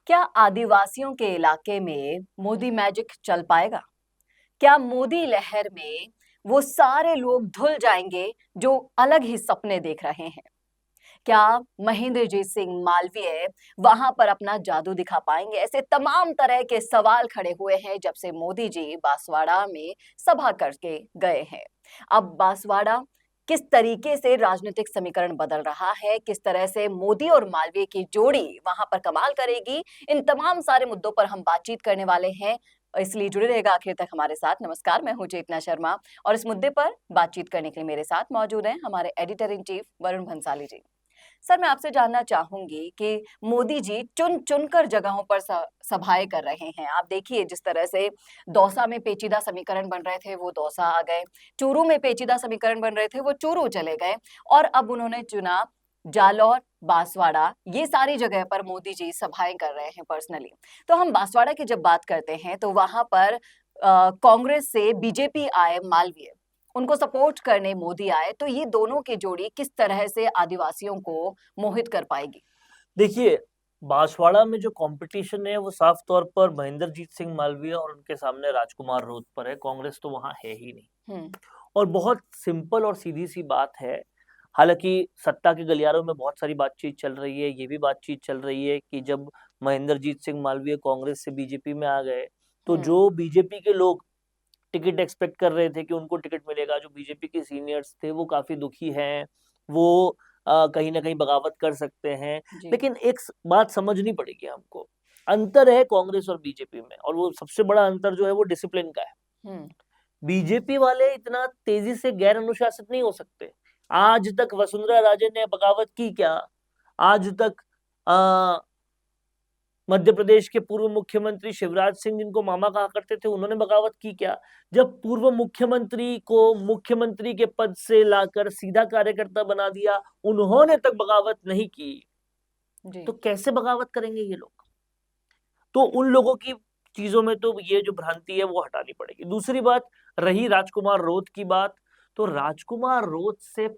क्या आदिवासियों के इलाके में मोदी मैजिक चल पाएगा? क्या मोदी लहर में वो सारे लोग धुल जाएंगे जो अलग ही सपने देख रहे हैं? क्या महेंद्रजीत सिंह मालवीय वहां पर अपना जादू दिखा पाएंगे? ऐसे तमाम तरह के सवाल खड़े हुए हैं जब से मोदी जी बांसवाड़ा में सभा करके गए हैं। अब बांसवाड़ा किस तरीके से राजनीतिक समीकरण बदल रहा है, किस तरह से मोदी और मालवीय की जोड़ी वहां पर कमाल करेगी, इन तमाम सारे मुद्दों पर हम बातचीत करने वाले हैं। इसलिए जुड़े रहेगा आखिर तक हमारे साथ। नमस्कार, मैं हूं चेतना शर्मा और इस मुद्दे पर बातचीत करने के लिए मेरे साथ मौजूद हैं हमारे editor in chief Varun Bhansali ji. Sir, मैं आपसे जानना चाहूंगी कि मोदी जी चुन चुनकर जगहों पर सभाएं कर रहे हैं। आप देखिए जिस तरह से दौसा में पेचीदा समीकरण बन रहे थे वो दौसा आ गए, चूरू में पेचीदा समीकरण बन रहे थे वो चूरू चले गए और अब उन्होंने चुना जालौर, बांसवाड़ा, ये सारी जगह पर मोदी जी सभाएं कर रहे हैं पर्सनली। तो हम बांसवाड़ा की जब बात करते हैं तो वहां पर कांग्रेस से बीजेपी आए मालवीय, उनको सपोर्ट करने मोदी आए, तो ये दोनों की जोड़ी किस तरह से आदिवासियों को मोहित कर पाएगी? देखिए, बांसवाड़ा में जो कंपटीशन है वो साफ तौर पर महेंद्रजीत सिंह मालवीय और उनके सामने राजकुमार रोत पर है। कांग्रेस तो वहां है ही नहीं। हम्म। और बहुत सिंपल और सीधी सी बात है। हालांकि सत्ता के गलियारों में बहुत सारी बातचीत चल रही है, ये भी बातचीत चल रही है कि जब महेंद्रजीत सिंह मालवीय कांग्रेस से बीजेपी में आ गए तो हम्म। जो बीजेपी के लोग टिकट एक्सपेक्ट कर रहे थे कि उनको टिकट मिलेगा, जो बीजेपी के सीनियर्स थे वो काफी दुखी हैं। वो कहीं ना कहीं बगावत कर सकते हैं। जी। लेकिन एक बात समझनी पड़ेगी हमको। अंतर है कांग्रेस और बीजेपी में, और वो सबसे बड़ा अंतर जो है वो डिसिप्लिन का है। हम्म। बीजेपी वाले इतना तेजी से गैर अनुशासित नहीं हो सकते। आज तक वसुंधरा राजे ने बगावत की क्या? आज तक आ, मध्य प्रदेश के पूर्व मुख्यमंत्री शिवराज सिंह, जिनको मामा कहा करते थे, उन्होंने बगावत की क्या? जब पूर्व मुख्यमंत्री को मुख्यमंत्री के पद से लाकर सीधा कार्यकर्ता बना दिया, उन्होंने तक बगावत नहीं की, जी। तो कैसे बगावत करेंगे ये लोग? तो उन लोगों की चीजों में तो ये जो भ्रांति है वो हटानी पड़ेगी। दूसरी बात, रही राजकुमार रोत की बात, तो राजकुमार रोत से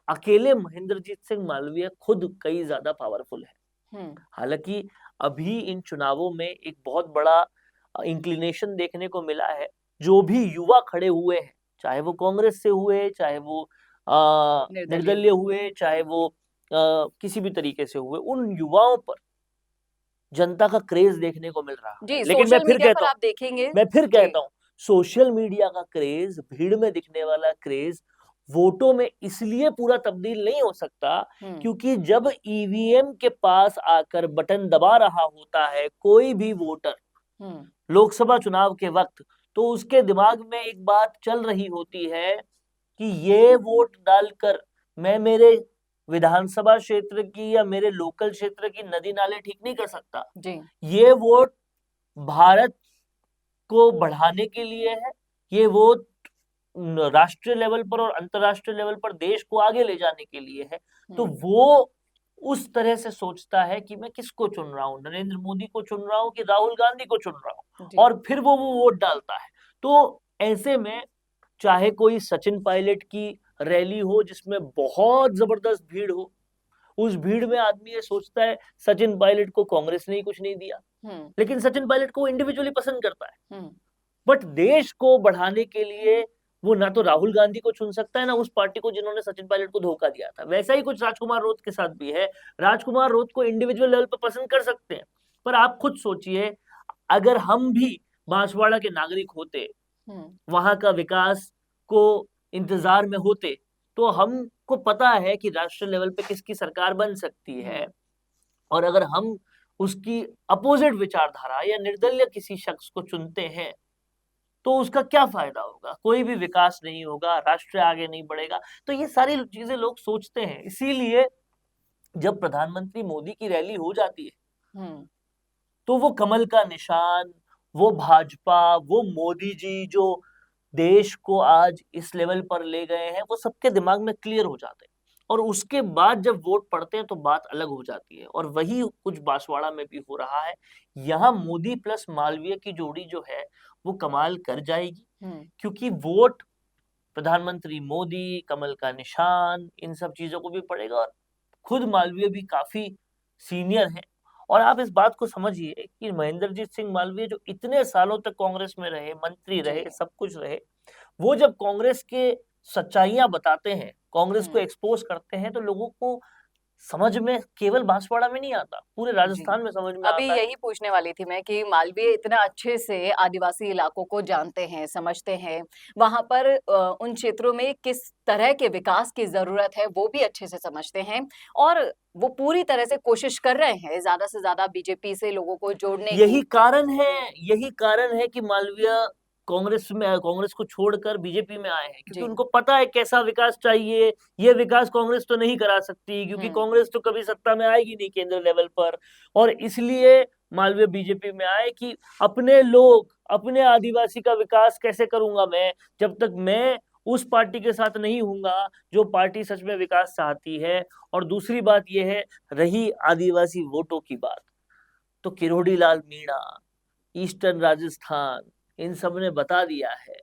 अकेले महेंद्रजीत सिंह मालवीय खुद कई ज्यादा पावरफुल है। हम्म। हालांकि अभी इन चुनावों में एक बहुत बड़ा इंक्लिनेशन देखने को मिला है। जो भी युवा खड़े हुए हैं, चाहे वो कांग्रेस से हुए, चाहे वो निर्दलीय निर्दलीय हुए। हुए, चाहे वो किसी भी तरीके से हुए, उन युवाओं पर जनता का क्रेज देखने को मिल रहा है। जी, लेकिन मैं सोशल फिर मीडिया कहता पर हूँ आप देखेंगे। मैं फिर जी। कहता हूँ सोशल मीडिया का क्रेज, भीड़ में दिखने वाला क्रेज वोटों में इसलिए पूरा तब्दील नहीं हो सकता, हम्म। क्योंकि जब ईवीएम के पास आकर बटन दबा रहा होता है कोई भी वोटर हम्म। लोकसभा चुनाव के वक्त, तो उसके दिमाग में एक बात चल रही होती है कि ये वोट डालकर मैं मेरे विधानसभा क्षेत्र की या मेरे लोकल क्षेत्र की नदी नाले ठीक नहीं कर सकता। जी। ये वोट भारत को बढ़ाने के लिए है। ये वोट राष्ट्रीय लेवल पर और अंतरराष्ट्रीय लेवल पर देश को आगे ले जाने के लिए है। तो हम्म। वो उस तरह से सोचता है कि मैं किसको चुन रहा हूँ, नरेंद्र मोदी को चुन रहा हूँ कि राहुल गांधी को चुन रहा हूँ, जी। और फिर वो वोट डालता है। तो ऐसे में चाहे कोई सचिन पायलट की रैली हो जिसमें बहुत जबरदस्त भीड़ हो, उस भीड़ में आदमी ये सोचता है सचिन पायलट को कांग्रेस ने ही कुछ नहीं दिया, हम्म। लेकिन सचिन पायलट को इंडिविजुअली पसंद करता है। हम्म। बट देश को बढ़ाने के लिए वो ना तो राहुल गांधी को चुन सकता है, ना उस पार्टी को जिन्होंने सचिन पायलट को धोखा दिया था। वैसा ही कुछ राजकुमार रोत के साथ भी है। राजकुमार रोत को इंडिविजुअल लेवल पर पसंद कर सकते हैं, पर आप खुद सोचिए, अगर हम भी बांसवाड़ा के नागरिक होते, हम्म। वहां का विकास को इंतजार में होते, तो हमको पता है कि राष्ट्रीय लेवल पे किसकी सरकार बन सकती है। हम्म। और अगर हम उसकी अपोजिट विचारधारा या निर्दलीय किसी शख्स को चुनते हैं तो उसका क्या फायदा होगा? कोई भी विकास नहीं होगा, राष्ट्र आगे नहीं बढ़ेगा। तो ये सारी चीजें लोग सोचते हैं। इसीलिए जब प्रधानमंत्री मोदी की रैली हो जाती है हम्म। तो वो कमल का निशान, वो भाजपा, वो मोदी जी जो देश को आज इस लेवल पर ले गए हैं, वो सबके दिमाग में क्लियर हो जाते हैं। और उसके बाद जब वोट पड़ते हैं तो बात अलग हो जाती है, और वही कुछ बांसवाड़ा में भी हो रहा है। यहाँ मोदी प्लस मालवीय की जोड़ी जो है वो कमाल कर जाएगी, हम्म। क्योंकि वोट प्रधानमंत्री मोदी, कमल का निशान, इन सब चीजों को भी पड़ेगा। और खुद मालवीय भी काफी सीनियर हैं, और आप इस बात को समझिए कि महेंद्रजीत सिंह मालवीय जो इतने सालों तक कांग्रेस में रहे, मंत्री रहे, सब कुछ रहे, वो जब कांग्रेस के सच्चाइयां बताते हैं, कांग्रेस को एक्सपोज करते हैं, तो लोगों को समझ में केवल बांसवाड़ा में नहीं आता, पूरे राजस्थान में समझ में अभी आता है। यही पूछने वाली थी मैं कि मालवीय इतना अच्छे से आदिवासी इलाकों को जानते हैं, समझते हैं, वहां पर उन क्षेत्रों में किस तरह के विकास की जरूरत है वो भी अच्छे से समझते हैं और वो पूरी तरह से कोशिश कर रहे हैं ज्यादा से ज्यादा बीजेपी से लोगों को जोड़ने यही की। कारण है कि मालवीय कांग्रेस को छोड़कर बीजेपी में आए हैं, क्योंकि जी। उनको पता है कैसा विकास चाहिए। ये विकास कांग्रेस तो नहीं करा सकती, क्योंकि कांग्रेस तो कभी सत्ता में आएगी नहीं केंद्र लेवल पर, और इसलिए मालवीय बीजेपी में आए कि अपने लोग, अपने आदिवासी का विकास कैसे करूंगा मैं, जब तक मैं उस पार्टी के साथ नहीं हूंगा जो पार्टी सच में विकास चाहती है। और दूसरी बात यह है, रही आदिवासी वोटों की बात, तो किरोड़ी लाल मीणा, ईस्टर्न राजस्थान, इन सब ने बता दिया है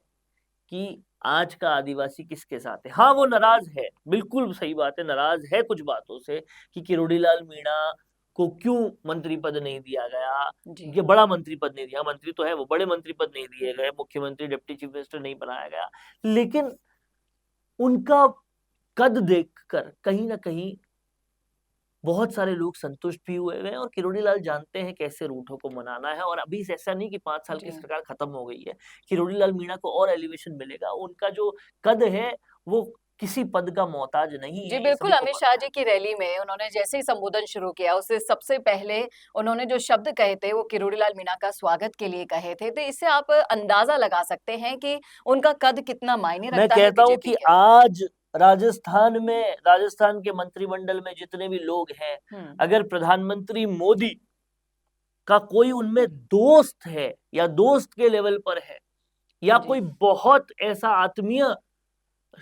कि आज का आदिवासी किसके साथ है। हाँ, वो नाराज है, बिल्कुल सही बात है, नाराज है कुछ बातों से कि किरोड़ी लाल मीणा को क्यों मंत्री पद नहीं दिया गया, ये बड़ा मंत्री पद नहीं दिया, मंत्री तो है वो, बड़े मंत्री पद नहीं दिए गए, मुख्यमंत्री, डिप्टी चीफ मिनिस्टर नहीं बनाया गया। लेकिन उनका कद देखकर कहीं ना कहीं बहुत सारे लोग संतुष्ट भी हुए हैं, और किरोड़ी लाल जानते हैं कैसे रूठों को मनाना है। और अभी ऐसा नहीं कि 5 साल की सरकार खत्म हो गई है, किरोड़ी लाल मीणा को और एलिवेशन मिलेगा। उनका जो कद है वो किसी पद का मोहताज नहीं है। जी बिल्कुल, अमित शाह जी की रैली में उन्होंने जैसे ही संबोधन शुरू किया, उससे सबसे पहले उन्होंने जो शब्द कहे थे वो किरोड़ी लाल मीणा का स्वागत के लिए कहे थे। तो इससे आप अंदाजा लगा सकते हैं कि उनका कद कितना मायने रखता है। मैं कहता हूं कि आज राजस्थान के मंत्रिमंडल में जितने भी लोग हैं, अगर प्रधानमंत्री मोदी का कोई उनमें दोस्त है या दोस्त के लेवल पर है, या कोई बहुत ऐसा आत्मीय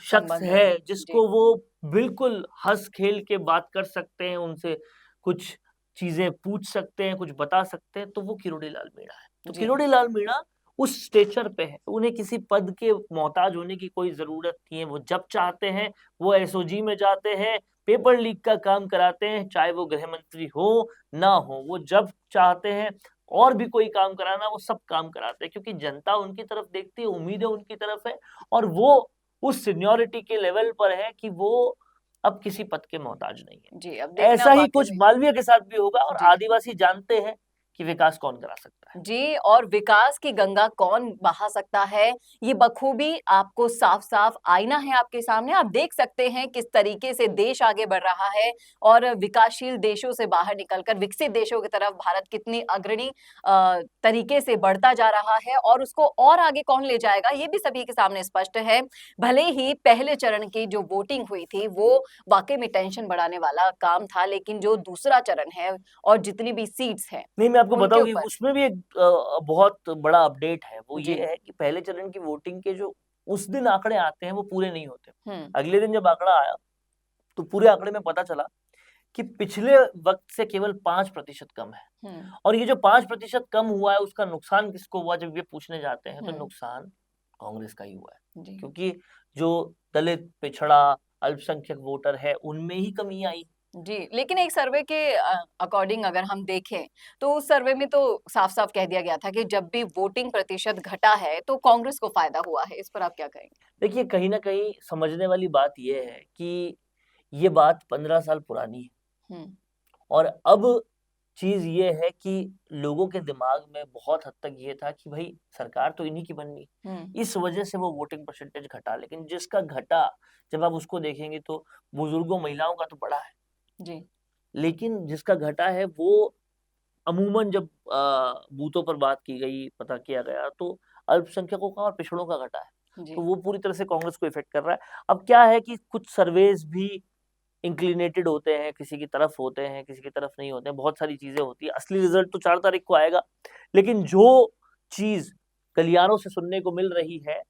शख्स है जिसको वो बिल्कुल हंस खेल के बात कर सकते हैं, उनसे कुछ चीजें पूछ सकते हैं, कुछ बता सकते हैं, तो वो किरोड़ी लाल मीणा है। तो किरोड़ी लाल मीणा उस स्टेचर पे है, उन्हें किसी पद के मोहताज होने की कोई जरूरत नहीं है। वो जब चाहते हैं वो एसओजी में जाते हैं, पेपर लीक का काम कराते हैं, चाहे वो गृह मंत्री हो ना हो। वो जब चाहते हैं और भी कोई काम कराना, वो सब काम कराते हैं, क्योंकि जनता उनकी तरफ देखती है, उम्मीदें उनकी तरफ है, और वो उस सीनियोरिटी के लेवल पर है कि वो अब किसी पद के मोहताज नहीं है। जी, अब ऐसा ही कुछ मालवीय के साथ भी होगा, और आदिवासी जानते हैं कि विकास कौन करा सकता है। जी, और विकास की गंगा कौन बहा सकता है, ये बखूबी आपको साफ साफ आईना है आपके सामने। आप देख सकते हैं किस तरीके से देश आगे बढ़ रहा है और विकासशील देशों से बाहर निकलकर विकसित देशों की तरफ भारत कितनी अग्रणी तरीके से बढ़ता जा रहा है, और उसको और आगे कौन ले जाएगा ये भी सभी के सामने स्पष्ट है। भले ही पहले चरण की जो वोटिंग हुई थी वो वाकई में टेंशन बढ़ाने वाला काम था, लेकिन जो दूसरा चरण है और जितनी भी सीट्स हैं, नहीं, मैं आपको बताऊं कि उसमें भी एक बहुत बड़ा अपडेट है। वो ये है कि पहले चरण की वोटिंग के जो उस दिन आंकड़े आते हैं वो पूरे नहीं होते। अगले दिन जब आंकड़ा आया तो पूरे आंकड़े में पता चला कि पिछले वक्त से केवल 5% कम है। और ये जो 5% कम हुआ है, उसका नुकसान किसको हुआ, जब ये पूछने जाते हैं तो नुकसान कांग्रेस का ही हुआ है, क्योंकि जो दलित, पिछड़ा, अल्पसंख्यक वोटर है उनमें ही कमी आई। जी, लेकिन एक सर्वे के अकॉर्डिंग अगर हम देखें तो उस सर्वे में तो साफ साफ कह दिया गया था कि जब भी वोटिंग प्रतिशत घटा है तो कांग्रेस को फायदा हुआ है। इस पर आप क्या कहेंगे? देखिए, कहीं ना कहीं समझने वाली बात यह है कि ये बात 15 साल पुरानी है, और अब चीज ये है कि लोगों के दिमाग में बहुत हद तक ये था कि भाई सरकार तो इन्हीं की बननी, इस वजह से वो वोटिंग परसेंटेज घटा। लेकिन जिसका घटा, जब आप उसको देखेंगे तो बुजुर्गों, महिलाओं का तो बड़ा है जी, तो जिसका घटा है वो अमूमन जब बूथों पर बात की गई, पता किया गया, तो अल्पसंख्यकों का और पिछड़ों का घटा है। तो वो पूरी तरह से कांग्रेस को इफेक्ट कर रहा है। अब क्या है कि कुछ सर्वेज भी इंक्लिनेटेड होते हैं, किसी की तरफ होते हैं, किसी की तरफ नहीं होते हैं, बहुत सारी चीजें होती है। असली रिजल्ट तो 4 तारीख को आएगा, लेकिन जो चीज गलियारों से सुनने को मिल रही है,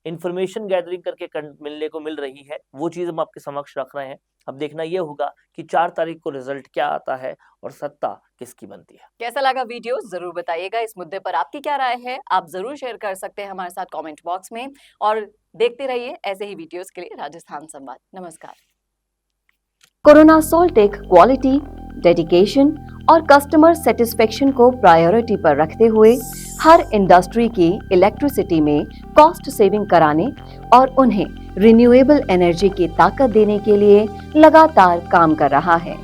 इंफॉर्मेशन गैदरिंग करके मिलने को मिल रही है, वो चीज हम आपके समक्ष रख रहे हैं। अब देखना यह होगा कि 4 तारीख को रिजल्ट क्या आता है और सत्ता किसकी बनती है। कैसा लगा वीडियो जरूर बताइएगा। इस मुद्दे पर आपकी क्या राय है आप जरूर शेयर कर सकते हैं हमारे साथ कमेंट बॉक्स में, और देखते रहिए ऐसे ही वीडियोस के लिए राजस्थान संवाद। नमस्कार। Corona Soltech quality, dedication, और कस्टमर सेटिस्फेक्शन को प्रायोरिटी पर रखते हुए हर इंडस्ट्री की इलेक्ट्रिसिटी में कॉस्ट सेविंग कराने और उन्हें रिन्यूएबल एनर्जी की ताकत देने के लिए लगातार काम कर रहा है।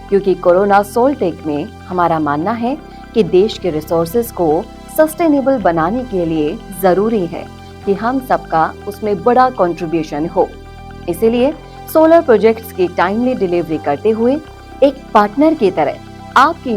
क्योंकि कोरोना सोलटेक में हमारा मानना है कि देश के रिसोर्सेज को सस्टेनेबल बनाने के लिए जरूरी है कि हम सबका उसमें बड़ा कंट्रीब्यूशन हो। इसीलिए सोलर प्रोजेक्ट्स की टाइमली डिलीवरी करते हुए एक पार्टनर की तरह आपकी